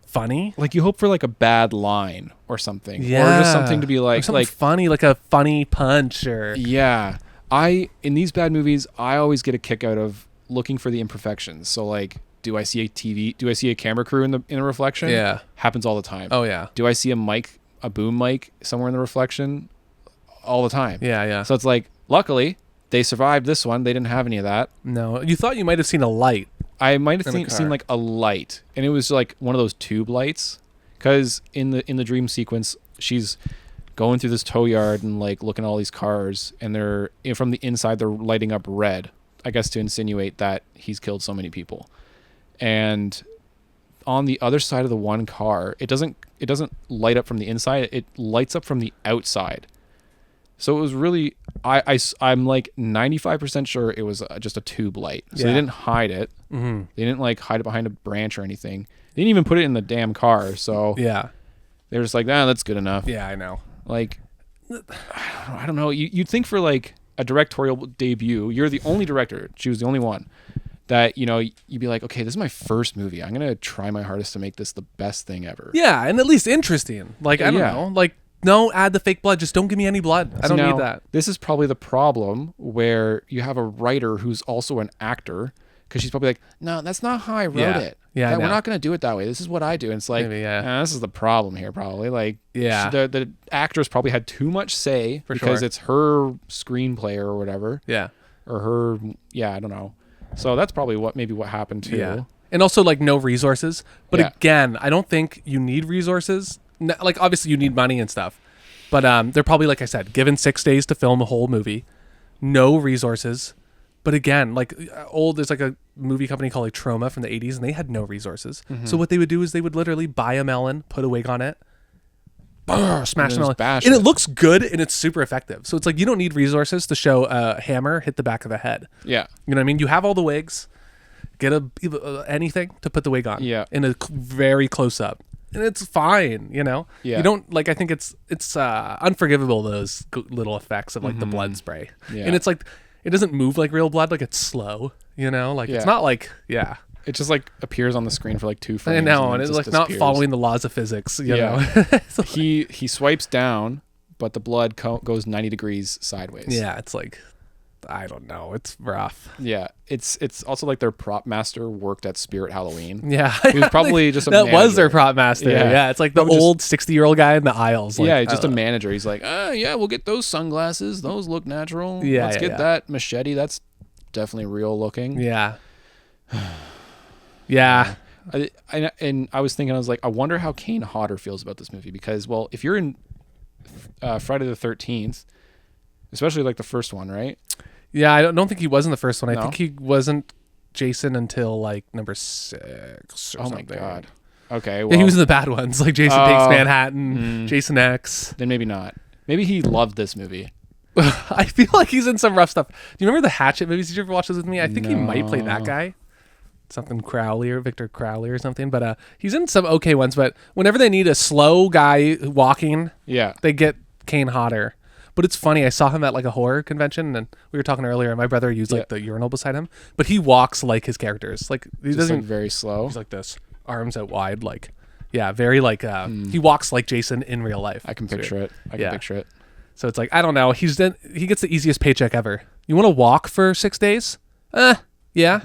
funny. Like you hope for like a bad line or something. Yeah. Or just something to be like funny, like a funny punch or... Yeah. In these bad movies, I always get a kick out of looking for the imperfections. So like, do I see a camera crew in a reflection? Yeah. Happens all the time. Oh yeah. Do I see a boom mic somewhere in the reflection? All the time. Yeah, yeah. So it's like, luckily, they survived this one. They didn't have any of that. No. You thought you might have seen a light. I might have seen like a light. And it was like one of those tube lights. Because in the dream sequence, she's going through this tow yard and like looking at all these cars, and they're from the inside they're lighting up red, I guess to insinuate that he's killed so many people. And on the other side of the one car, it doesn't light up from the inside, it lights up from the outside. So it was really I'm like 95% sure it was just a tube light. So they didn't hide it. Mm-hmm. They didn't like hide it behind a branch or anything. They didn't even put it in the damn car. So yeah, they were just like, that's good enough. Yeah, I know. Like, I don't know. You'd think for like a directorial debut, you're the only director. She was the only one that, you'd be like, okay, this is my first movie. I'm going to try my hardest to make this the best thing ever. Yeah. And at least interesting. Like, I don't know. Like, no, add the fake blood. Just don't give me any blood. I don't need that. This is probably the problem where you have a writer who's also an actor, because she's probably like, no, that's not how I wrote it. Yeah, we're not going to do it that way. This is what I do. And it's like, maybe, this is the problem here, probably. Like, yeah, the actress probably had too much say because it's her screenplay or whatever. Yeah, or her. Yeah, I don't know. So that's probably what happened too. Yeah. And also like no resources. But Yeah. again, I don't think you need resources. Like obviously you need money and stuff. But they're probably, like I said, given 6 days to film a whole movie. No resources. But again, like there's like a movie company called like Troma from the 80s, and they had no resources. So what they would do is they would literally buy a melon, put a wig on it, smash the melon, bash and it. it looks good and it's super effective. So it's like you don't need resources to show a hammer hit the back of a head. Yeah. You know what I mean? You have all the wigs. Get anything to put the wig on. Yeah. In a very close up. And it's fine, you know? Yeah. You don't, like, I think it's unforgivable, those little effects of, like, the blood spray. Yeah. And it's, like, it doesn't move like real blood. Like, it's slow, you know? Like, it's Yeah. not like, yeah. It just like appears on the screen for like 2 frames. I know, and and then it's, just like, not disappears. following the laws of physics, you know? Yeah. He swipes down, but the blood goes 90 degrees sideways. Yeah, it's like, I don't know. It's rough. Yeah. It's also like their prop master worked at Spirit Halloween. Yeah. He was probably just a that was manager. their prop master. Yeah. Yeah. It's like the Probably just- old 60-year-old guy in the aisles. Like, Yeah, just a manager. He's like, yeah, we'll get those sunglasses. Those look natural. Yeah, Let's yeah, get yeah. that machete. That's definitely real looking. Yeah. Yeah. I was thinking, I was like, I wonder how Kane Hodder feels about this movie, because, well, if you're in Friday the 13th, especially like the first one, right? Yeah, I don't think he was in the first one. I No? think he wasn't Jason until like number 6 or Oh something. my god. Okay, Yeah, well, he was in the bad ones, like Jason Takes Oh. Manhattan, Jason X. then maybe not. Maybe he loved this movie. I feel like he's in some rough stuff. Do you remember the Hatchet movies? Did you ever watch those with me? I think he might play that No. guy. Something Crowley or Victor Crowley or something. But he's in some okay ones. But whenever they need a slow guy walking, Yeah. they get Kane Hodder. But it's funny, I saw him at like a horror convention, and we were talking earlier, and my brother used like the urinal beside him, but he walks like his characters. Like he Just doesn't like very slow. he's like this, arms out wide, like very like he walks like Jason in real life. I can picture it. I can Yeah. picture it. So it's like, I don't know, he gets the easiest paycheck ever. You want to walk for 6 days? Yeah.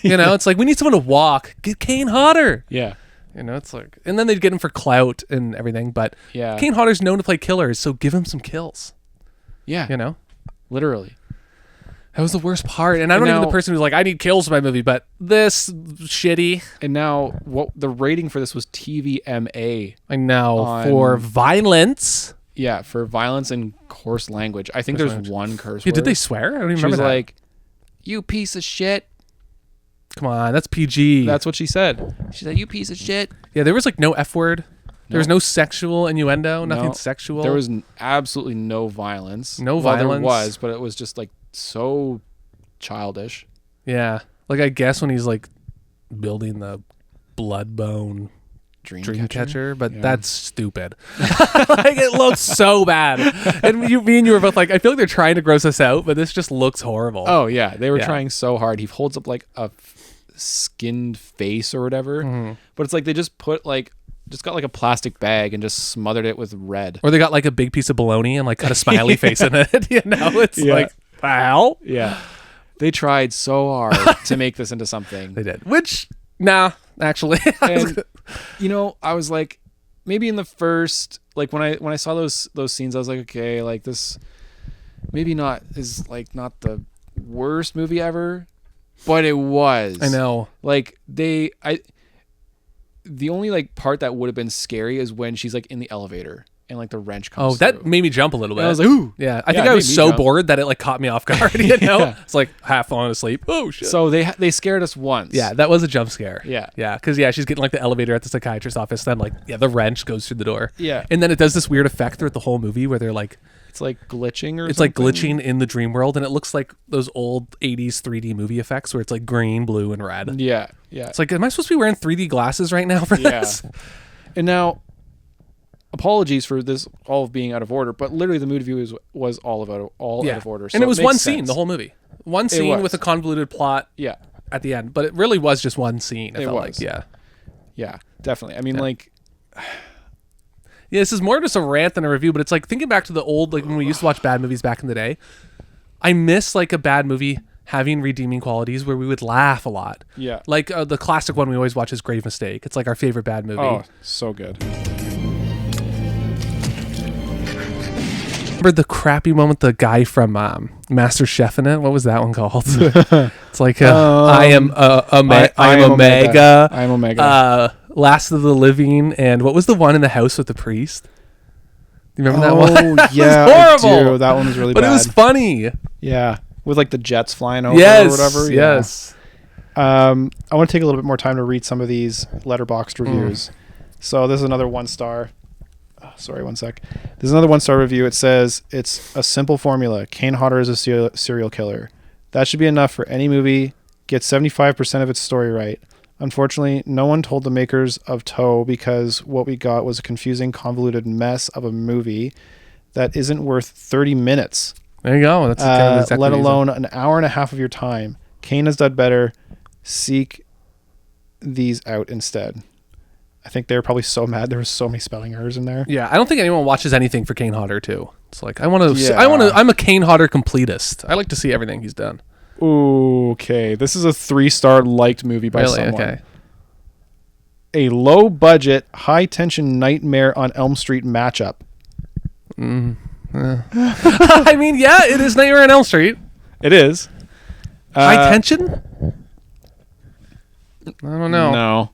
You know, it's like, we need someone to walk. Get Kane Hodder. Yeah. You know, it's like, and then they'd get him for clout and everything, but Yeah. Kane Hodder's known to play killers, so give him some kills. Yeah. You know? Literally. That was the worst part. And I'm not even the now- person who's like, I need kills in my movie, but this shitty. And now, what the rating for this was TVMA. I know. On- For violence. Yeah, for violence and coarse language. I think Coarse there's language. one curse Yeah, word. did they swear? I don't even She remember was that. like, "You piece of shit." Come on, that's PG. That's what she said. She said, "You piece of shit." Yeah, there was like no F word. There was no sexual innuendo, nothing No. sexual. There was absolutely no violence. No Well, violence. There was, but it was just like so childish. Yeah. Like, I guess when he's like building the blood bone dream catcher, but Yeah. that's stupid. Like, it looks so bad. And me and you were both like, I feel like they're trying to gross us out, but this just looks horrible. Oh yeah, they were Yeah. trying so hard. He holds up like a skinned face or whatever, Mm-hmm. but it's like they just got like a plastic bag and just smothered it with red. Or they got like a big piece of bologna and like cut a smiley face in it. You know, it's Yeah. like, the hell? Yeah, they tried so hard to make this into something. They did. Which, nah, actually. And you know, I was like, maybe in the first, like when I saw those scenes, I was like, okay, like this maybe not the worst movie ever, but it was. I know. Like the only like part that would have been scary is when she's like in the elevator and like the wrench Oh, comes that through. made me jump a little bit. And I was like, ooh. yeah, I Yeah, think it I was made me so jump. bored that it like caught me off guard. You know, Yeah. it's like half falling asleep. Oh shit! So they scared us once. Yeah, that was a jump scare. Yeah. yeah, because she's getting like the elevator at the psychiatrist's office. Then like the wrench goes through the door. Yeah. and then it does this weird effect throughout the whole movie where they're like, It's like glitching or it's something. like glitching in the dream world, and it looks like those old 80s 3D movie effects where it's like green, blue, and red. Yeah. Yeah. It's like, am I supposed to be wearing 3D glasses right now for Yeah. this? And now, apologies for this all being out of order, but literally the movie was all out of order. So and it was makes one scene sense. the whole movie. One scene was. with a convoluted plot Yeah. at the end, but it really was just one scene. It felt was. like, yeah. Yeah. Definitely. I mean, like, Yeah, this is more just a rant than a review, but it's like thinking back to the old, like when we used to watch bad movies back in the day. I miss like a bad movie having redeeming qualities where we would laugh a lot. yeah. Like the classic one we always watch is Grave Mistake. It's like our favorite bad movie. Oh, so good. remember the crappy one with the guy from Master Chef in it. What was that one called? It's like I am Omega. I am Omega. Last of the Living, and what was the one in the house with the priest? Do you remember that one? Oh, yeah, it was horrible. I do. That one was really bad. But it was funny. Yeah, with like the jets flying over or whatever. Yes. I want to take a little bit more time to read some of these letterboxed reviews. So this is another 1-star. Oh, sorry, 1 sec. This is another 1-star review. It says, it's a simple formula. Kane Hodder is a serial killer. That should be enough for any movie. Get 75% of its story right. Unfortunately, no one told the makers of Toe because what we got was a confusing, convoluted mess of a movie that isn't worth 30 minutes. There you go. That's exactly let alone an hour and a half of your time. Kane has done better. Seek these out instead. I think they were probably so mad there was so many spelling errors in there. Yeah, I don't think anyone watches anything for Kane Hodder too. It's like I'm a Kane Hodder completist. I like to see everything he's done. Ooh, okay. This is a 3-star liked movie by someone. Okay. A low budget, high tension Nightmare on Elm Street matchup. I mean, yeah, it is Nightmare on Elm Street. It is. High tension? I don't know. No.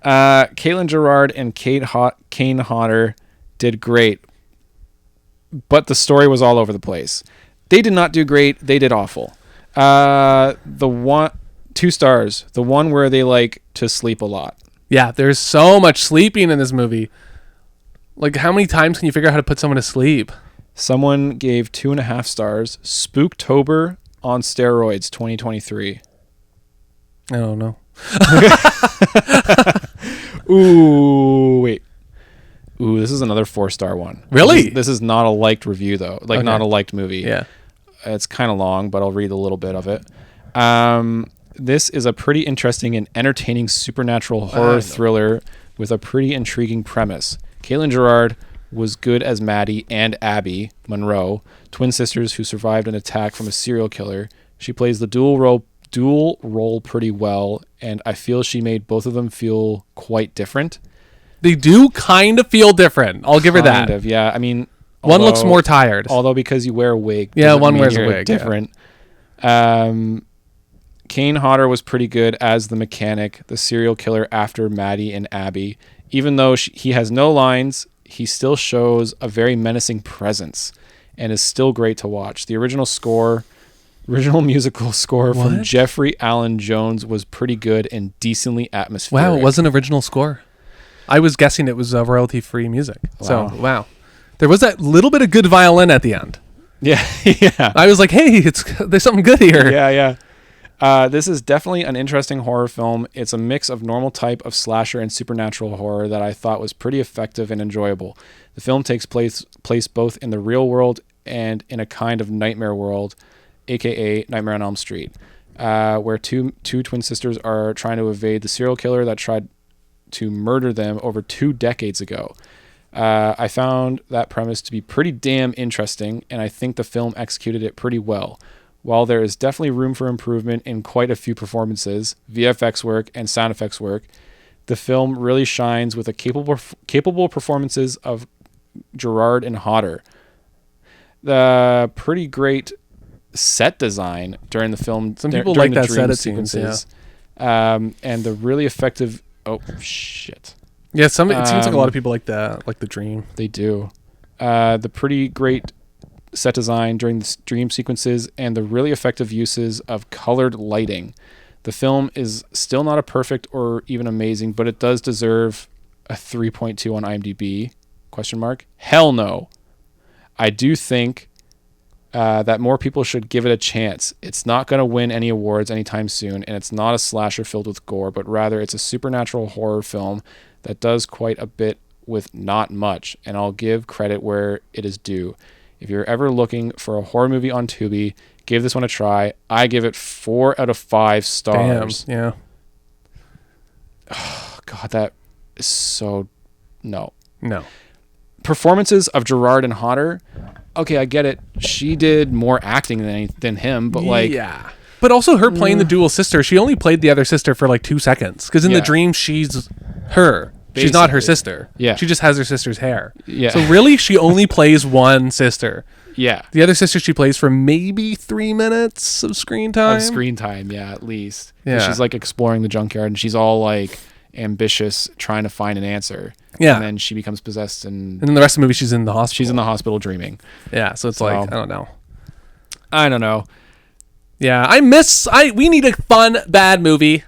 Caitlin Gerard and Kane Hodder did great, but the story was all over the place. They did not do great. They did awful. 2 stars. The one where they like to sleep a lot. Yeah, there's so much sleeping in this movie. Like, how many times can you figure out how to put someone to sleep? Someone gave 2.5 stars. Spooktober on steroids 2023. I don't know. Ooh, wait. Ooh, this is another 4-star one. Really? This is not a liked review, though. Like, Okay. not a liked movie. Yeah. It's kind of long, but I'll read a little bit of it. This is a pretty interesting and entertaining supernatural horror thriller with a pretty intriguing premise. Caitlin Gerard was good as Maddie and Abby Monroe, twin sisters who survived an attack from a serial killer. She plays the dual role pretty well, and I feel she made both of them feel quite different. They do kind of feel different. I'll give her that. Kind of, yeah. I mean, One looks more tired. Although because you wear a wig, Yeah, doesn't one mean wears a you're wig, different. Kane Hodder was pretty good as the mechanic, the serial killer after Maddie and Abby. Even though he has no lines, he still shows a very menacing presence and is still great to watch. The original musical score from Jeffrey Allen Jones was pretty good and decently atmospheric. Wow, it was an original score. I was guessing it was royalty-free music. Wow. So, wow. There was that little bit of good violin at the end. Yeah, yeah. I was like, hey, there's something good here. Yeah, yeah. This is definitely an interesting horror film. It's a mix of normal type of slasher and supernatural horror that I thought was pretty effective and enjoyable. The film takes place both in the real world and in a kind of nightmare world, aka Nightmare on Elm Street, where two twin sisters are trying to evade the serial killer that tried to murder them over 2 decades ago. I found that premise to be pretty damn interesting, and I think the film executed it pretty well. While there is definitely room for improvement in quite a few performances, VFX work, and sound effects work, the film really shines with the capable performances of Gerard and Hodder. The pretty great set design during the film. Some people like that set, it seems, and the really effective. Oh shit! Yeah, it seems like a lot of people like the dream. They do. The pretty great set design during the dream sequences and the really effective uses of colored lighting. The film is still not a perfect or even amazing, but it does deserve a 3.2 on IMDb? ? Hell no. I do think that more people should give it a chance. It's not going to win any awards anytime soon, and it's not a slasher filled with gore, but rather it's a supernatural horror film that does quite a bit with not much, and I'll give credit where it is due. If you're ever looking for a horror movie on Tubi, give this one a try. I give it 4 out of 5 stars. Damn, yeah. Oh, God, that is so... No. Performances of Gerard and Hodder. Okay, I get it. She did more acting than him, but like... Yeah. But also her playing the dual sister, she only played the other sister for like 2 seconds. Because in the dream, she's her. She's not her sister. Yeah. She just has her sister's hair. Yeah. So really, she only plays one sister. Yeah. The other sister she plays for maybe 3 minutes of screen time. Yeah, at least. Yeah. She's like exploring the junkyard, and she's all like ambitious, trying to find an answer. Yeah. And then she becomes possessed, and then the rest of the movie, she's in the hospital. she's in the hospital dreaming. Yeah, so it's like, I don't know. Yeah, we need a fun, bad movie.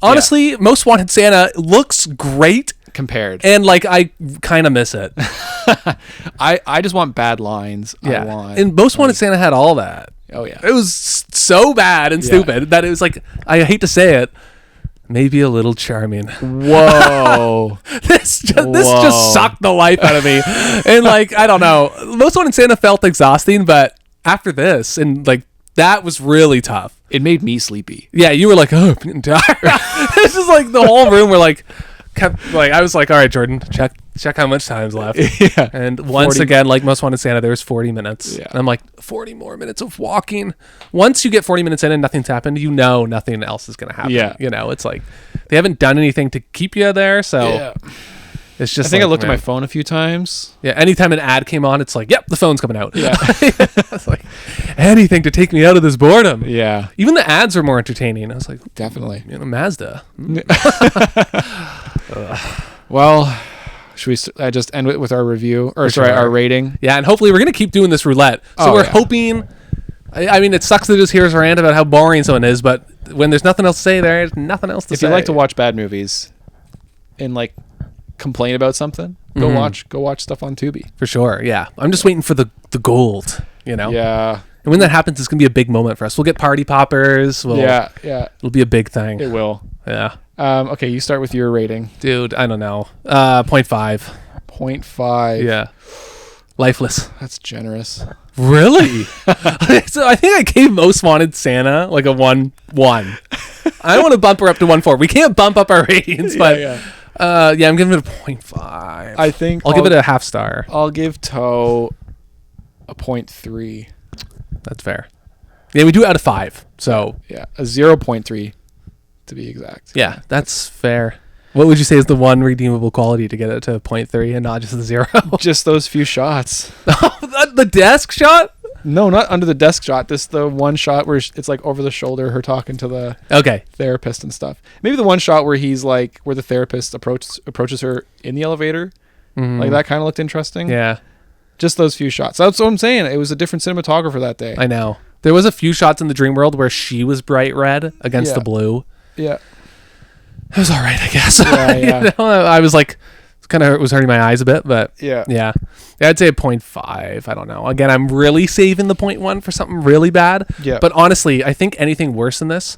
Honestly, Most Wanted Santa looks great. Compared. And like, I kind of miss it. I just want bad lines. Yeah. And Most Wanted Santa had all that. Oh, yeah. It was so bad and stupid that it was like, I hate to say it, maybe a little charming. Whoa. This just sucked the life out of me. And like, I don't know. Most Wanted Santa felt exhausting, but after this, and like, that was really tough. It made me sleepy. Yeah, you were like, oh, I'm getting tired. It's just like the whole room were like, I was like, all right, Jordan, check how much time's left. Yeah. And once again, like Most Wanted Santa, there was 40 minutes. Yeah. And I'm like, 40 more minutes of walking. Once you get 40 minutes in and nothing's happened, you know nothing else is going to happen. Yeah. You know, it's like they haven't done anything to keep you there. So it's just I think I looked at my phone a few times. Yeah. Anytime an ad came on, it's like, yep, the phone's coming out. Yeah. It's like anything to take me out of this boredom. Yeah. Even the ads are more entertaining. I was like, definitely. You know, Mazda. Well, should we just end it with our review? Or sorry, our rating? Yeah, and hopefully we're going to keep doing this roulette. So we're hoping... I mean, it sucks to just hear us rant about how boring someone is, but when there's nothing else to say, there's nothing else to say. If you like to watch bad movies and, like, complain about something, go watch stuff on Tubi. For sure, yeah. I'm just waiting for the gold, you know? Yeah. And when that happens, it's going to be a big moment for us. We'll get party poppers. Yeah. It'll be a big thing. It will. Yeah. Okay, you start with your rating. Dude, I don't know. 0.5. 0.5. Yeah. Lifeless. That's generous. Really? So I think I gave Most Wanted Santa like a 1-1. I want to bump her up to 1-4. We can't bump up our ratings, but I'm giving it a 0.5. I think I'll give it a half star. I'll give Toe a 0.3. That's fair. Yeah, we do it out of 5. So yeah, a 0.3 to be exact. Yeah, that's fair. What would you say is the one redeemable quality to get it to 0.3 and not just the 0? Just those few shots. The desk shot? No, not under the desk shot. This the one shot where it's like over the shoulder, her talking to the therapist and stuff. Maybe the one shot where he's like, where the therapist approaches her in the elevator. Mm-hmm. Like that kind of looked interesting. Yeah. Just those few shots. That's what I'm saying. It was a different cinematographer that day. I know. There was a few shots in the dream world where she was bright red against the blue. Yeah. It was all right, I guess. Yeah. You know, I was like, it was hurting my eyes a bit, but yeah. I'd say a 0.5. I don't know. Again, I'm really saving the 0.1 for something really bad. Yeah. But honestly, I think anything worse than this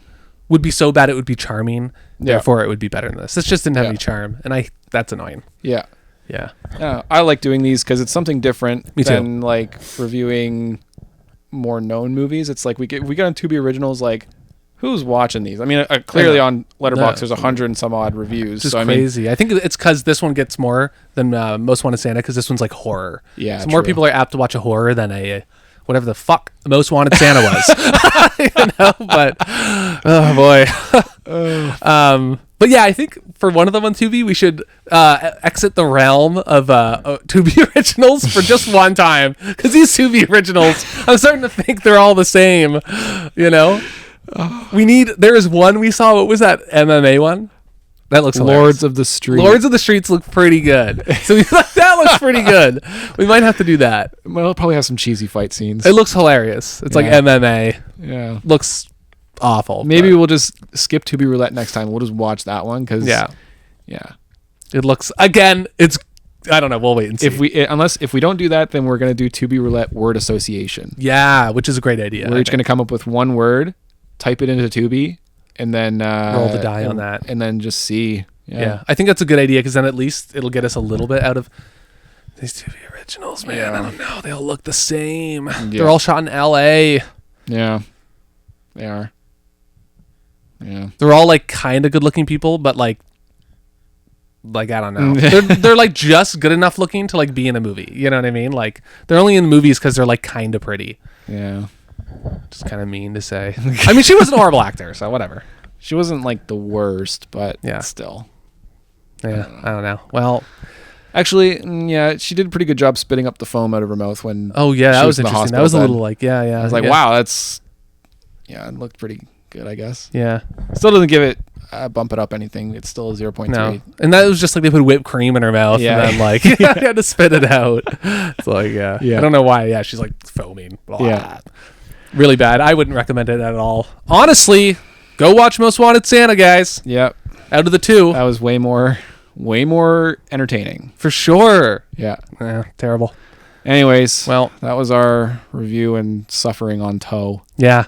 would be so bad it would be charming. Yeah. Therefore, it would be better than this. This just didn't have any charm, and that's annoying. Yeah. Yeah. I like doing these because it's something different than like reviewing more known movies. It's like we got on Tubi Originals, like, who's watching these? I mean, clearly on Letterboxd there's 100 and some odd reviews. Just crazy. I think it's because this one gets more than Most Wanted Santa, because this one's like horror. Yeah, so more people are apt to watch a horror than a whatever the fuck Most Wanted Santa was. You know, but oh boy. But yeah, I think for one of them on Tubi, we should exit the realm of Tubi Originals for just one time, because these Tubi Originals, I'm starting to think they're all the same. You know. There is one we saw. What was that MMA one? That looks hilarious. Lords of the Streets. Lords of the Streets look pretty good. So that looks pretty good. We might have to do that. Well, it'll probably have some cheesy fight scenes. It looks hilarious. It's like MMA. Yeah. Looks awful. Maybe we'll just skip Tubi Roulette next time. We'll just watch that one because it looks, again, it's, I don't know. We'll wait and see. If we don't do that, then we're gonna do Tubi Roulette word association. Yeah, which is a great idea. We're each gonna come up with one word, type it into Tubi, and then roll the die on that, and then just see. Yeah, I think that's a good idea, because then at least it'll get us a little bit out of these Tubi Originals. Man, I don't know. They all look the same. Yeah. They're all shot in L.A. Yeah, they are. Yeah, they're all like kind of good-looking people, but like I don't know. they're like just good enough looking to like be in a movie. You know what I mean? Like they're only in movies because they're like kind of pretty. Yeah. Just kind of mean to say. I mean, she wasn't a horrible actor, so whatever. She wasn't like the worst, but still. Yeah, I don't know. Well, Actually, yeah, she did a pretty good job spitting up the foam out of her mouth when. Oh yeah, she that was in the interesting. That hospital was a bed. little like yeah. I was like, yeah. wow, that's. Yeah, it looked pretty good, I guess. Yeah. Still doesn't give it bump it up anything. It's still a 0.3. No. And that was just like they put whipped cream in her mouth Yeah. and then like you had to spit it out. It's like Yeah. I don't know why. Yeah, she's like foaming. Blah. Yeah. Really bad. I wouldn't recommend it at all. Honestly, go watch Most Wanted Santa, guys. Yep. Out of the two. That was way more entertaining. For sure. Yeah. Terrible. Anyways, Well, that was our review and suffering on Toe. yeah.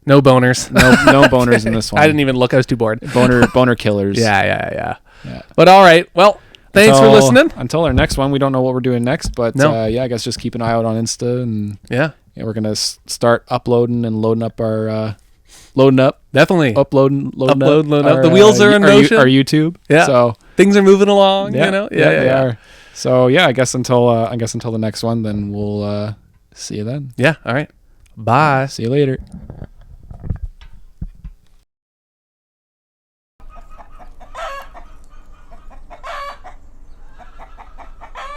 No boners. No boners in this one. I didn't even look. I was too bored. Boner killers. Yeah. Yeah. But all right. Well, thanks for listening. Until our next one, we don't know what we're doing next, but No. yeah, I guess just keep an eye out on Insta, and Yeah. we're gonna start uploading and loading up our loading up. Definitely. Loading Loading up. our, The wheels are in motion. Our YouTube. Yeah. So Things are moving along, yeah, you know? they are. So yeah, I guess until the next one, then we'll see you then. Yeah. All right. Bye. See you later.